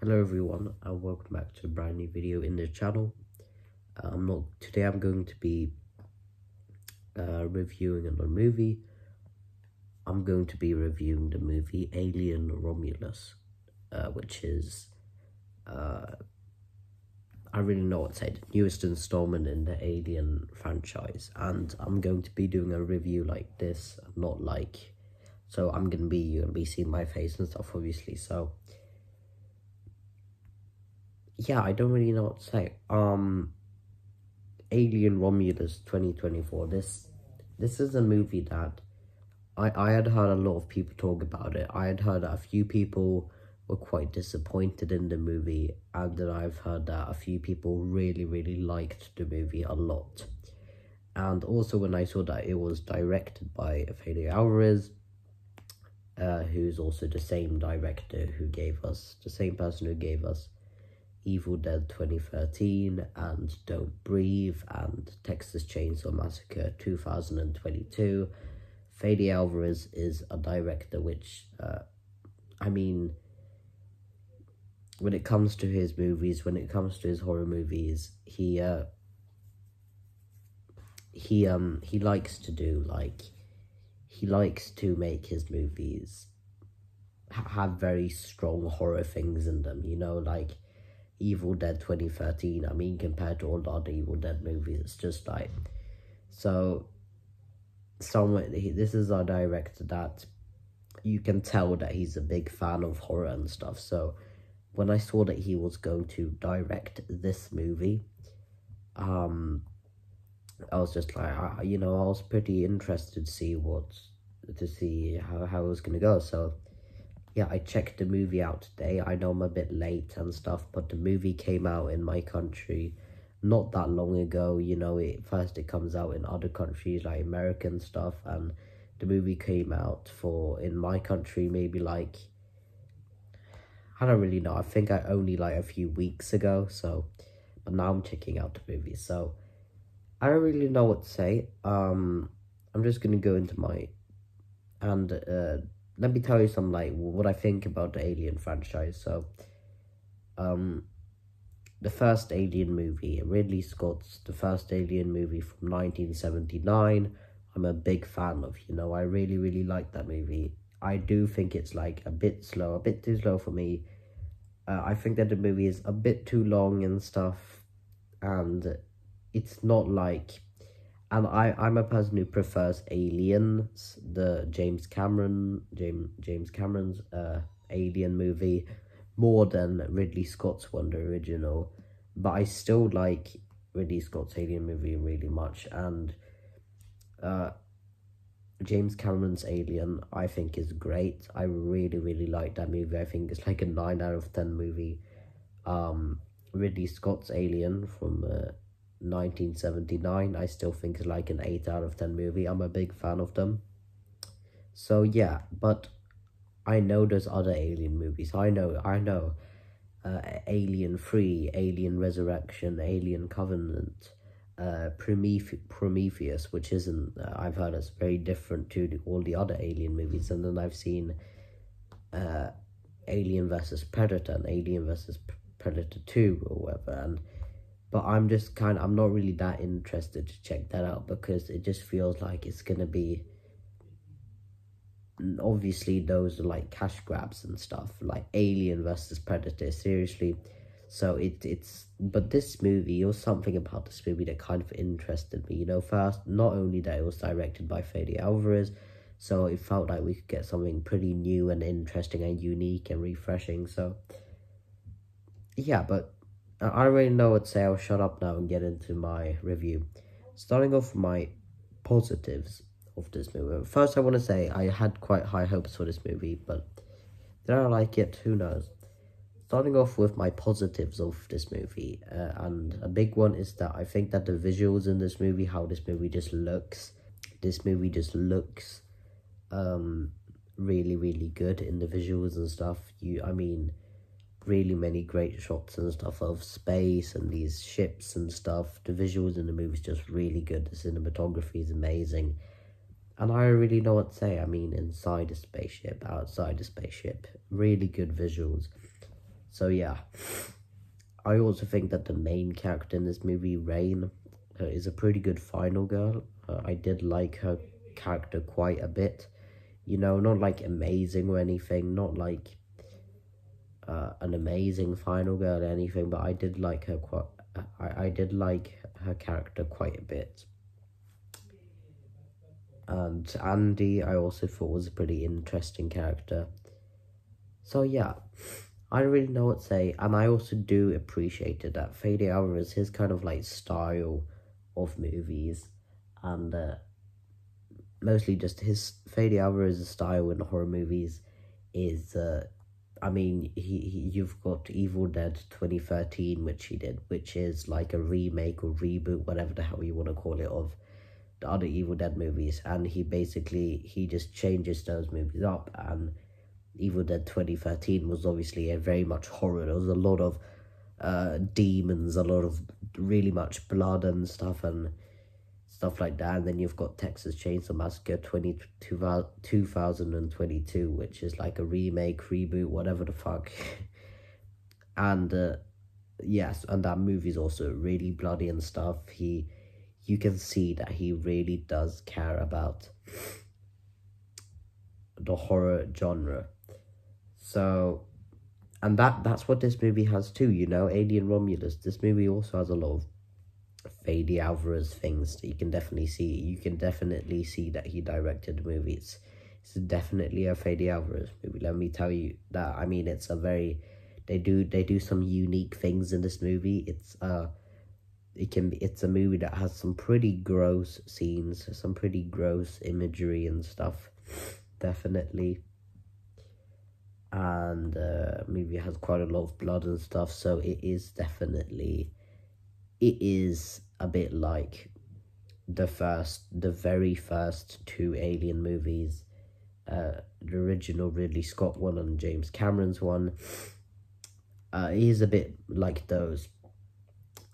Hello everyone and welcome back to a brand new video in the channel. Today I'm going to be reviewing a movie. I'm going to be reviewing the movie Alien Romulus, which is, I really know what to say, the newest installment in the Alien franchise. And I'm going to be doing a review like this, not like, so you're gonna be seeing my face and stuff obviously, so yeah, I don't really know what to say. Alien Romulus 2024. This is a movie that I had heard a lot of people talk about it. I had heard that a few people were quite disappointed in the movie, and then I've heard that a few people really liked the movie a lot. And also when I saw that it was directed by Fede Alvarez, who's also the same director who gave us, the same person who gave us Evil Dead 2013 and Don't Breathe and Texas Chainsaw Massacre 2022. Fede Alvarez is a director which, I mean, when it comes to his movies, when it comes to his horror movies, he likes to do, like, he likes to make his movies have very strong horror things in them, you know, like Evil Dead 2013, I mean, compared to all the other Evil Dead movies, it's just like, so, this is a director that you can tell that he's a big fan of horror and stuff, so when I saw that he was going to direct this movie, I was just like, you know, I was pretty interested to see how it was going to go, so yeah, I checked the movie out today. I know I'm a bit late and stuff, but the movie came out in my country not that long ago. You know, it comes out in other countries like American stuff, and the movie came out in my country maybe like, I don't really know. I think I only like a few weeks ago. So, but now I'm checking out the movie. So I don't really know what to say. I'm just gonna go into let me tell you some, like, what I think about the Alien franchise. So, the first Alien movie, Ridley Scott's the first Alien movie from 1979, I'm a big fan of, you know, I really like that movie. I do think it's, like, a bit too slow for me. I think that the movie is a bit too long and stuff, and it's not like... And I'm a person who prefers Aliens, the James Cameron's Alien movie, more than Ridley Scott's one, the original. But I still like Ridley Scott's Alien movie really much, and James Cameron's Alien, I think, is great. I really like that movie. I think it's like a 9 out of 10 movie. Ridley Scott's Alien from 1979, I still think is like an 8 out of 10 movie. I'm a big fan of them. So yeah, but I know there's other Alien movies. I know Alien 3, Alien Resurrection, Alien Covenant, Prometheus, which isn't, I've heard it's very different to all the other Alien movies. And then I've seen Alien vs Predator and Alien vs Predator 2 or whatever, but I'm not really that interested to check that out, because it just feels like it's gonna be, obviously those are like cash grabs and stuff, like Alien versus Predator, seriously. So but this movie, there was something about this movie that kind of interested me, you know. First, not only that it was directed by Fede Alvarez, so it felt like we could get something pretty new and interesting and unique and refreshing, so yeah. But I don't really know what to say. I'll shut up now and get into my review. Starting off with my positives of this movie. First, I want to say I had quite high hopes for this movie, but did I like it? Who knows? Starting off with my positives of this movie, and a big one is that I think that the visuals in this movie, how this movie just looks, really good in the visuals and stuff. I mean, really many great shots and stuff of space and these ships and stuff. The visuals in the movie is just really good. The cinematography is amazing, and I really know what to say. I mean, inside a spaceship, outside a spaceship, really good visuals. So yeah, I also think that the main character in this movie, Rain, is a pretty good final girl. I did like her character quite a bit. You know, not like amazing or anything, not like an amazing final girl or anything, but I did like her quite. I did like her character quite a bit. And Andy, I also thought was a pretty interesting character. So yeah, I don't really know what to say, and I also do appreciate it that Fede Alvarez, his kind of like style of movies, and mostly just his Fede Alvarez's style in horror movies is, I mean, you've got Evil Dead 2013, which he did, which is like a remake or reboot, whatever the hell you want to call it, of the other Evil Dead movies, and he just changes those movies up. And Evil Dead 2013 was obviously a very much horror. There was a lot of demons, a lot of really much blood and stuff like that. And then you've got Texas Chainsaw Massacre 2022, which is like a remake, reboot, whatever the fuck. And yes, and that movie's also really bloody and stuff. You can see that he really does care about the horror genre. So, and that's what this movie has too, you know, Alien Romulus. This movie also has a lot of Fede Alvarez things that you can definitely see. You can definitely see that he directed the movie. It's definitely a Fede Alvarez movie. Let me tell you that. I mean, it's a very, they do some unique things in this movie. It's a movie that has some pretty gross scenes, some pretty gross imagery and stuff, definitely. And movie has quite a lot of blood and stuff, so it is a bit like the very first two Alien movies, the original Ridley Scott one and James Cameron's one. It is a bit like those.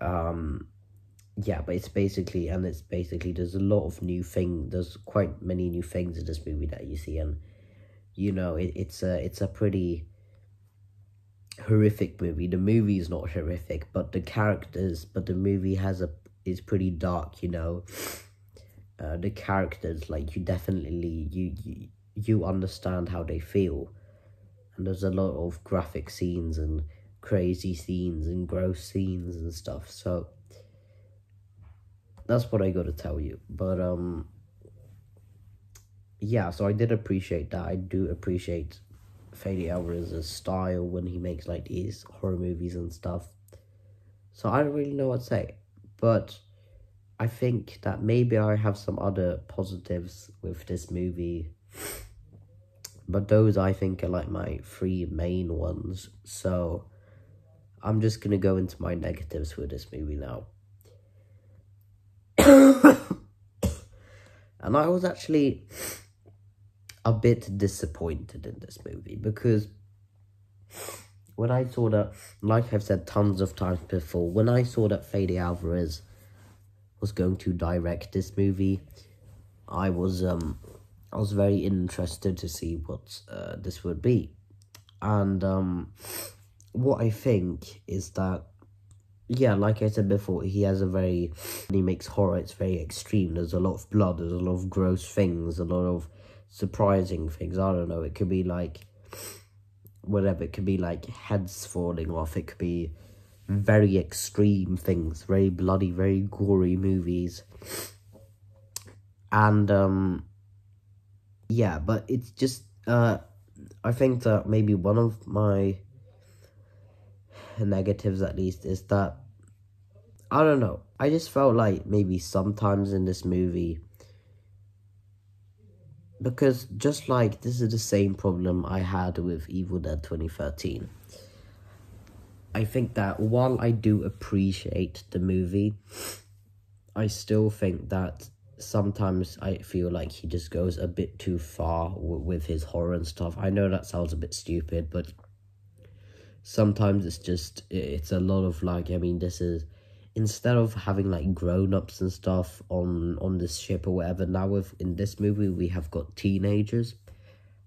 Yeah, but it's basically there's a lot of there's quite many new things in this movie that you see, and you know, it's a pretty horrific movie. The movie is not horrific, but the movie is pretty dark, you know. The characters, like, you understand how they feel, and there's a lot of graphic scenes and crazy scenes and gross scenes and stuff, so that's what I gotta tell you. But yeah, so I did appreciate that. I do appreciate Fede Alvarez's style when he makes like these horror movies and stuff. So I don't really know what to say, but I think that maybe I have some other positives with this movie, but those I think are like my three main ones. So I'm just gonna go into my negatives with this movie now. And I was actually a bit disappointed in this movie, because when I saw that, like I've said tons of times before, when I saw that Fede Alvarez was going to direct this movie, I was very interested to see what this would be. And what I think is that, yeah, like I said before, when he makes horror, it's very extreme. There's a lot of blood, there's a lot of gross things, a lot of surprising things. I don't know, it could be like whatever, it could be like heads falling off, it could be very extreme things, very bloody, very gory movies. And yeah, but it's just I think that maybe one of my negatives, at least, is that, I don't know, I just felt like maybe sometimes in this movie, because just like this is the same problem I had with Evil Dead 2013. I think that while I do appreciate the movie, I still think that sometimes I feel like he just goes a bit too far with his horror and stuff. I know that sounds a bit stupid, but sometimes it's a lot of like, I mean, this is, instead of having like grown-ups and stuff on this ship or whatever, now in this movie we have got teenagers,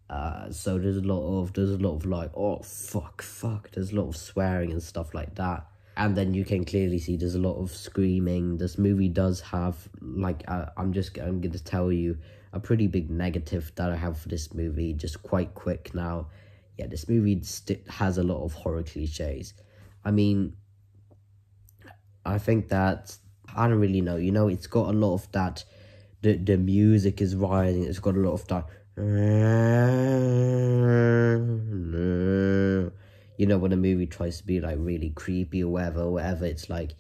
So there's a lot of like, oh fuck, there's a lot of swearing and stuff like that. And then you can clearly see there's a lot of screaming. This movie does have, like, I'm going to tell you a pretty big negative that I have for this movie, just quite quick now. Yeah, this movie has a lot of horror cliches. I mean, I think that, I don't really know, you know, it's got a lot of that, the music is rising, it's got a lot of that, you know, when a movie tries to be like really creepy or whatever, it's like,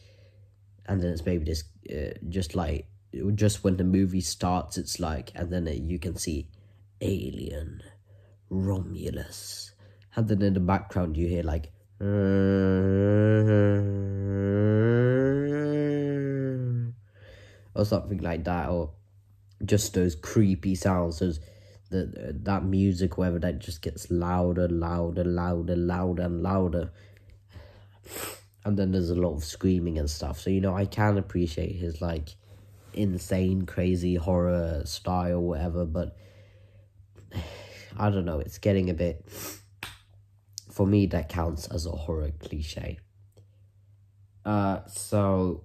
and then it's maybe this, just when the movie starts, it's like, and then you can see alien, Romulus, and then in the background you hear like, or something like that, or just those creepy sounds, that music, whatever, that just gets louder, and louder. And then there's a lot of screaming and stuff. So, you know, I can appreciate his, like, insane, crazy horror style, whatever, but I don't know, it's getting a bit, for me, that counts as a horror cliche. So,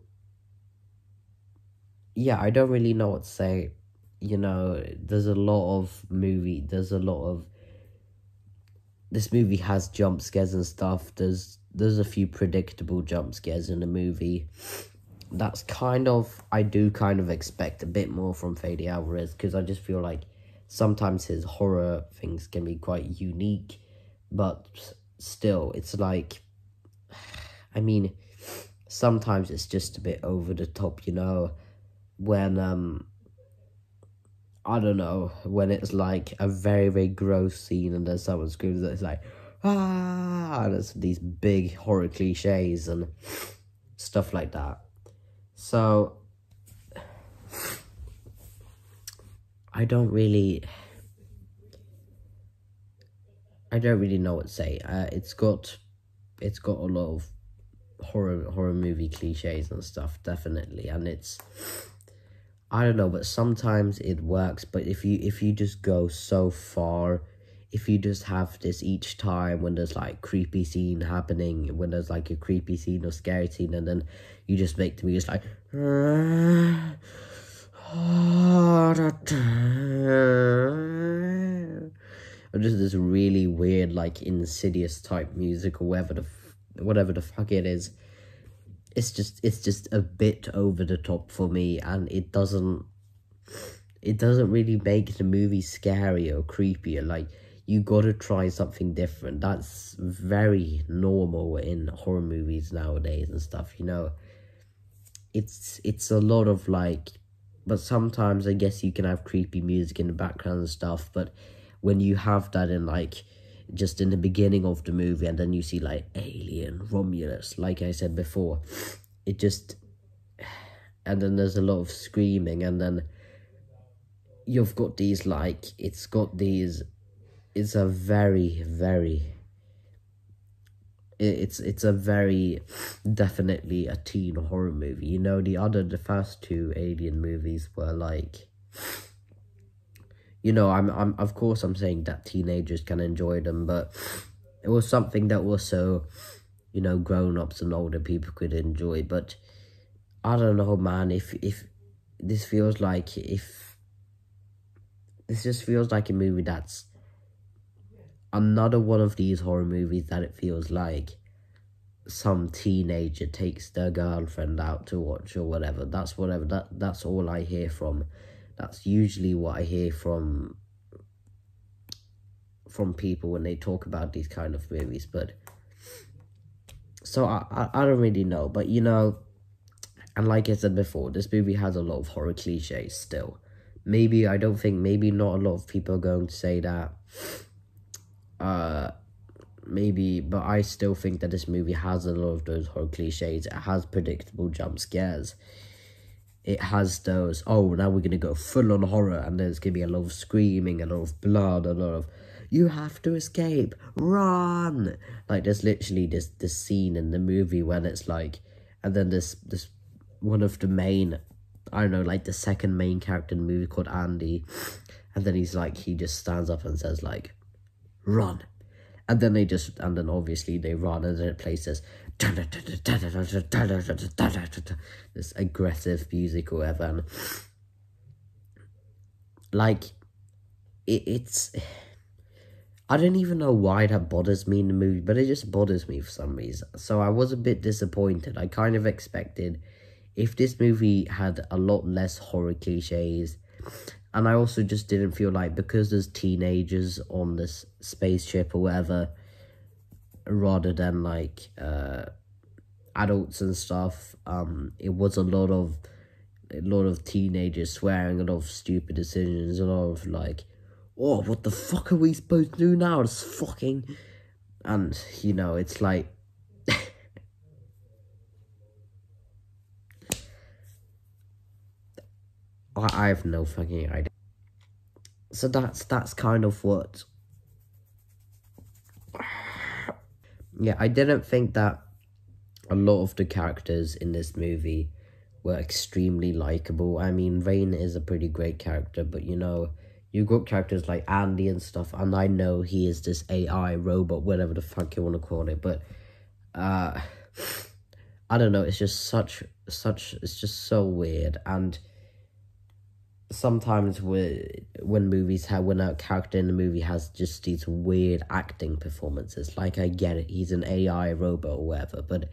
yeah, I don't really know what to say. You know, this movie has jump scares and stuff. There's a few predictable jump scares in the movie. That's I do kind of expect a bit more from Fede Alvarez, because I just feel like sometimes his horror things can be quite unique, but still, it's like, I mean, sometimes it's just a bit over the top, you know, when, I don't know, when it's like a very, very gross scene and then someone screams, it's like, ah, and it's these big horror cliches and stuff like that. So, I don't really know what to say. It's got a lot of horror movie cliches and stuff, definitely, and it's, I don't know, but sometimes it works. But if you just go so far, if you just have this each time when there's like creepy scene happening, when there's like a creepy scene or scary scene, and then you just make the music like, or just this really weird, like, Insidious type music, or whatever the fuck it is. It's just a bit over the top for me, and it doesn't really make the movie scary or creepier. Like, you gotta try something different. That's very normal in horror movies nowadays and stuff, you know. It's a lot of, like, but sometimes I guess you can have creepy music in the background and stuff, but when you have that in, like, just in the beginning of the movie, and then you see, like, alien, Romulus, like I said before, it just, and then there's a lot of screaming, and then you've got these, like, it's a very, very, it's a very, definitely a teen horror movie. You know, the first two Alien movies were, like, you know, I'm of course I'm saying that teenagers can enjoy them, but it was something that also, you know, grown-ups and older people could enjoy. But I don't know, man, if this feels like, this just feels like a movie that's another one of these horror movies that it feels like some teenager takes their girlfriend out to watch or whatever. That's all I hear from. That's usually what I hear from people when they talk about these kind of movies. But so I don't really know, but, you know, and like I said before, this movie has a lot of horror cliches still. Maybe not a lot of people are going to say that. Maybe, but I still think that this movie has a lot of those horror cliches. It has predictable jump scares. It has those, oh, now we're going to go full on horror, and there's going to be a lot of screaming, a lot of blood, a lot of, you have to escape, run! Like, there's literally this scene in the movie when it's like, and then this one of the main, I don't know, like the second main character in the movie called Andy, And then he just stands up and says, like, run. And then obviously they run, and then it plays this aggressive music or whatever. And, like, it's... I don't even know why that bothers me in the movie, but it just bothers me for some reason. So I was a bit disappointed. I kind of expected if this movie had a lot less horror cliches, and I also just didn't feel like, because there's teenagers on this spaceship or whatever, rather than like adults and stuff, it was a lot of teenagers swearing, a lot of stupid decisions, a lot of like, oh, what the fuck are we supposed to do now? It's fucking... And, you know, it's like... I have no fucking idea. So that's kind of what... Yeah, I didn't think that a lot of the characters in this movie were extremely likable. I mean, Rain is a pretty great character, but, you know... You've got characters like Andy and stuff, and I know he is this AI robot, whatever the fuck you want to call it, but, I don't know, it's just it's just so weird, and sometimes when a character in the movie has just these weird acting performances, like, I get it, he's an AI robot or whatever, but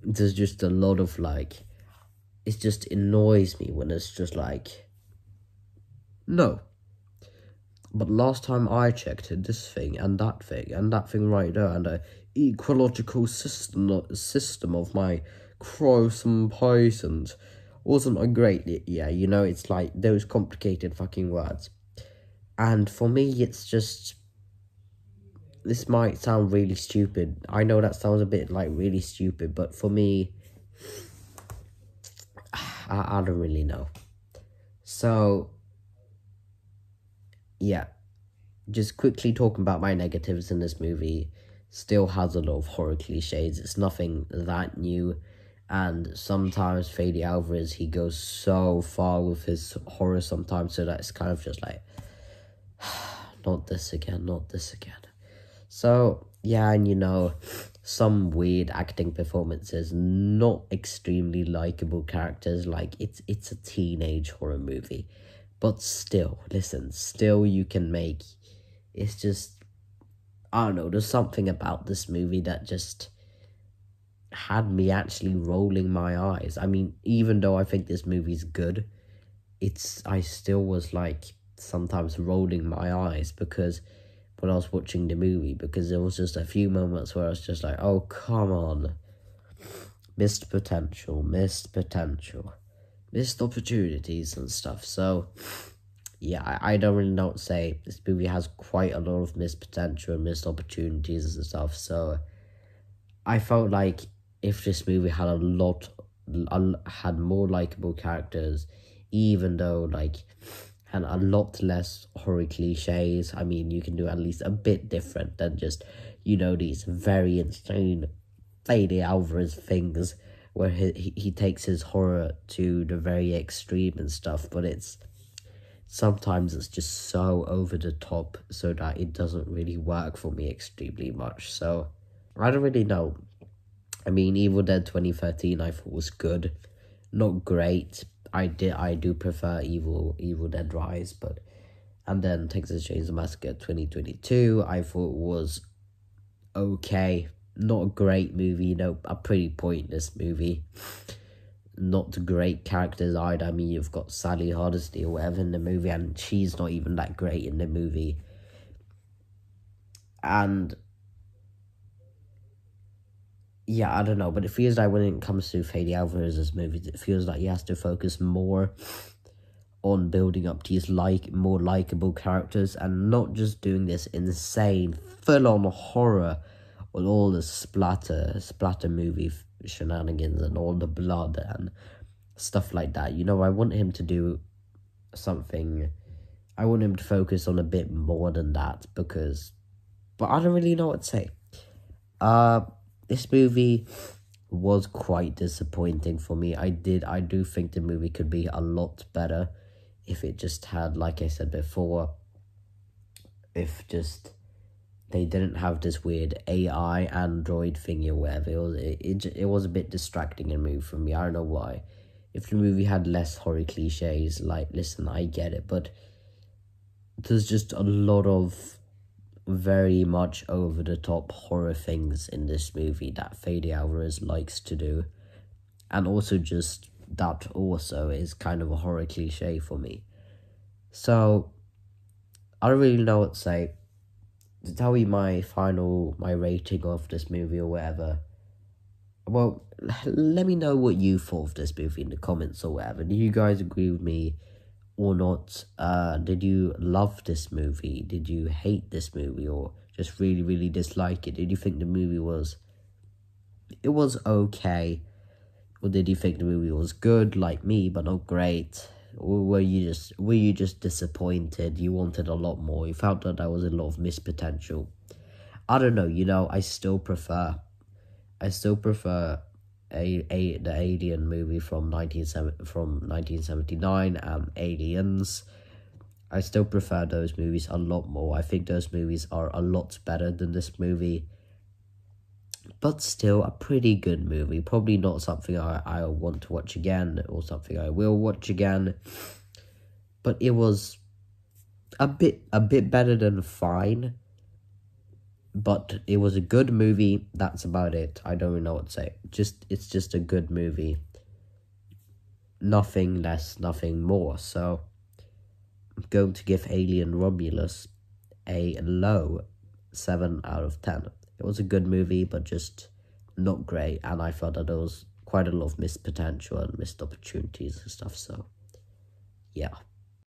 there's just a lot of, like, it just annoys me when it's just like, no. But last time I checked it, this thing, and that thing right there, and a ecological system of my crows and poisons wasn't a great... Yeah, you know, it's like those complicated fucking words. And for me, it's just... This might sound really stupid. I know that sounds a bit, like, really stupid, but for me... I don't really know. So... Yeah, just quickly talking about my negatives in this movie, still has a lot of horror cliches. It's nothing that new, and sometimes Fede Alvarez, he goes so far with his horror sometimes, so that it's kind of just like, not this again. So, yeah, and you know, some weird acting performances, not extremely likable characters, like, it's a teenage horror movie. But still, listen, you can make... It's just... I don't know, there's something about this movie that just had me actually rolling my eyes. I mean, even though I think this movie's good, I still was, like, sometimes rolling my eyes because when I was watching the movie, because there was just a few moments where I was just like, oh, come on. Missed potential. Missed opportunities and stuff. So, yeah, I don't really know what to say. This movie has quite a lot of missed potential and missed opportunities and stuff. So, I felt like if this movie had had more likable characters, even though, like, had a lot less horror cliches, I mean, you can do at least a bit different than just, you know, these very insane Fede Alvarez things, where he takes his horror to the very extreme and stuff, but sometimes it's just so over the top so that it doesn't really work for me extremely much. So, I don't really know. I mean, Evil Dead 2013 I thought was good. Not great. I do prefer Evil Dead Rise, and then Texas Chainsaw Massacre 2022 I thought was okay. Not a great movie, you know, a pretty pointless movie. Not great characters either. I mean, you've got Sally Hardesty or whatever in the movie, and she's not even that great in the movie. And yeah, I don't know, but it feels like when it comes to Fede Alvarez's movies, it feels like he has to focus more on building up these more likable characters, and not just doing this insane full-on horror with all the splatter movie shenanigans and all the blood and stuff like that. You know, I want him to do something. I want him to focus on a bit more than that, but I don't really know what to say. This movie was quite disappointing for me. I do think the movie could be a lot better if it just had, like I said before, if just they didn't have this weird AI android thingy or whatever. It was a bit distracting in the movie for me. I don't know why. If the movie had less horror cliches, like, listen, I get it, but there's just a lot of very much over-the-top horror things in this movie that Fede Alvarez likes to do. And also just, that also is kind of a horror cliche for me. So, I don't really know what to say. To tell you my rating of this movie or whatever, well, let me know what you thought of this movie in the comments or whatever. Do you guys agree with me or not? Did you love this movie? Did you hate this movie, or just really, really dislike it? Did you think the movie was okay? Or did you think the movie was good, like me, but not great? Or were you just disappointed? You wanted a lot more. You felt that there was a lot of missed potential. I don't know. I still prefer the Alien movie from 1979 and Aliens. I still prefer those movies a lot more. I think those movies are a lot better than this movie. But still a pretty good movie. Probably not something I want to watch again, or something I will watch again. But it was a bit better than fine. But it was a good movie. That's about it. I don't really know what to say. It's just a good movie. Nothing less, nothing more. So I'm going to give Alien Romulus a low 7 out of 10. It was a good movie, but just not great. And I felt that there was quite a lot of missed potential and missed opportunities and stuff. So, yeah.